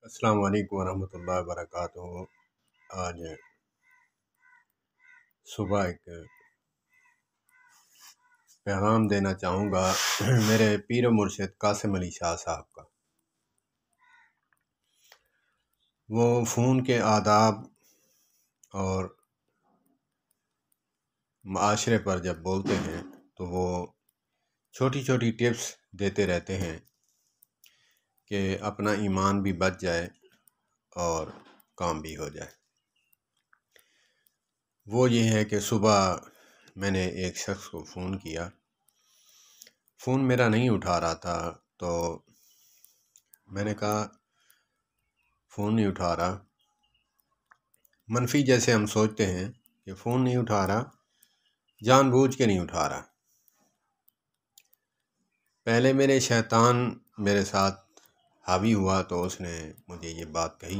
السلام علیکم ورحمۃ اللہ وبرکاتہ۔ آج صبح ایک پیغام دینا چاہوں گا میرے پیر و مرشد قاسم علی شاہ صاحب کا۔ وہ فون کے آداب اور معاشرے پر جب بولتے ہیں تو وہ چھوٹی چھوٹی ٹپس دیتے رہتے ہیں کہ اپنا ایمان بھی بچ جائے اور کام بھی ہو جائے۔ وہ یہ ہے کہ صبح میں نے ایک شخص کو فون کیا، فون میرا نہیں اٹھا رہا تھا، تو میں نے کہا فون نہیں اٹھا رہا، منفی جیسے ہم سوچتے ہیں کہ فون نہیں اٹھا رہا، جان بوجھ کے نہیں اٹھا رہا۔ پہلے میرے شیطان میرے ساتھ حاوی ہوا تو اس نے مجھے یہ بات کہی۔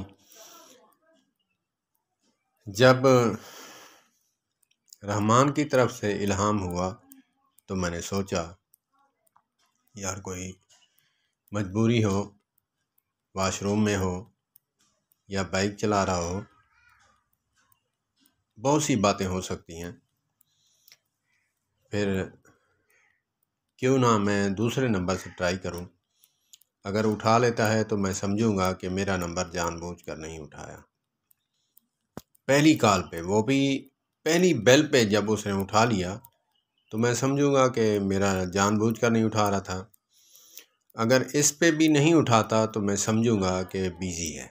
جب رحمان کی طرف سے الہام ہوا تو میں نے سوچا یار کوئی مجبوری ہو، واش روم میں ہو یا بائک چلا رہا ہو، بہت سی باتیں ہو سکتی ہیں، پھر کیوں نہ میں دوسرے نمبر سے ٹرائی کروں، اگر اٹھا لیتا ہے تو میں سمجھوں گا کہ میرا نمبر جان بوجھ کر نہیں اٹھایا۔ پہلی کال پہ، وہ بھی پہلی بیل پہ جب اس نے اٹھا لیا تو میں سمجھوں گا کہ میرا جان بوجھ کر نہیں اٹھا رہا تھا، اگر اس پہ بھی نہیں اٹھاتا تو میں سمجھوں گا کہ بیزی ہے۔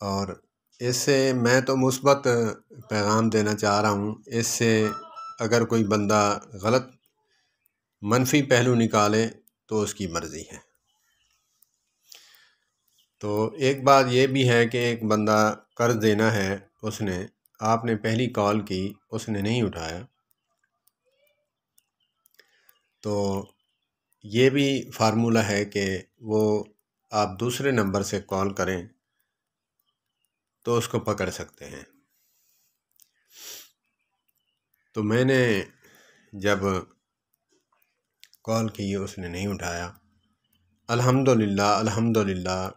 اور اس سے میں تو مثبت پیغام دینا چاہ رہا ہوں، اس سے اگر کوئی بندہ غلط منفی پہلو نکالے تو اس کی مرضی ہے۔ تو ایک بات یہ بھی ہے کہ ایک بندہ قرض دینا ہے، اس نے آپ نے پہلی کال کی، اس نے نہیں اٹھایا، تو یہ بھی فارمولہ ہے کہ وہ آپ دوسرے نمبر سے کال کریں تو اس کو پکڑ سکتے ہیں۔ تو میں نے جب کال کی اس نے نہیں اٹھایا، الحمدللہ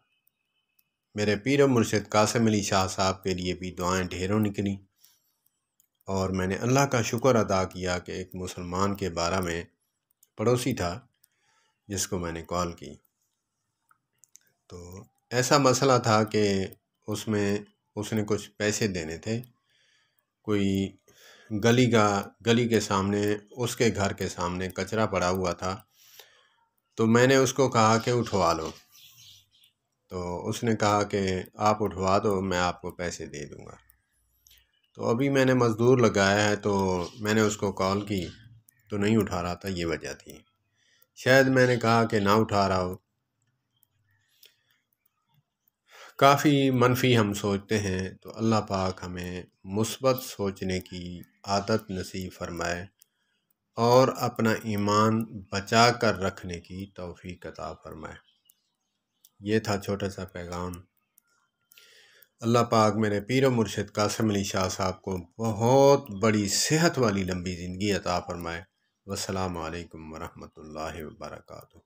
میرے پیر و مرشد قاسم علی شاہ صاحب کے لیے بھی دعائیں ڈھیروں نکلی، اور میں نے اللہ کا شکر ادا کیا کہ ایک مسلمان کے بارے میں پڑوسی تھا جس کو میں نے کال کی۔ تو ایسا مسئلہ تھا کہ اس نے کچھ پیسے دینے تھے، کوئی گلی کے سامنے، اس کے گھر کے سامنے کچرا پڑا ہوا تھا، تو میں نے اس کو کہا کہ اٹھوا لو، تو اس نے کہا کہ آپ اٹھوا دو، میں آپ کو پیسے دے دوں گا۔ تو ابھی میں نے مزدور لگایا ہے، تو میں نے اس کو کال کی تو نہیں اٹھا رہا تھا، یہ وجہ تھی، شاید میں نے کہا کہ نہ اٹھا رہا ہو۔ کافی منفی ہم سوچتے ہیں، تو اللہ پاک ہمیں مثبت سوچنے کی عادت نصیب فرمائے اور اپنا ایمان بچا کر رکھنے کی توفیق عطا فرمائے۔ یہ تھا چھوٹا سا پیغام۔ اللہ پاک میرے پیر و مرشد قاسم علی شاہ صاحب کو بہت بڑی صحت والی لمبی زندگی عطا فرمائے۔ والسلام علیکم ورحمۃ اللہ وبرکاتہ۔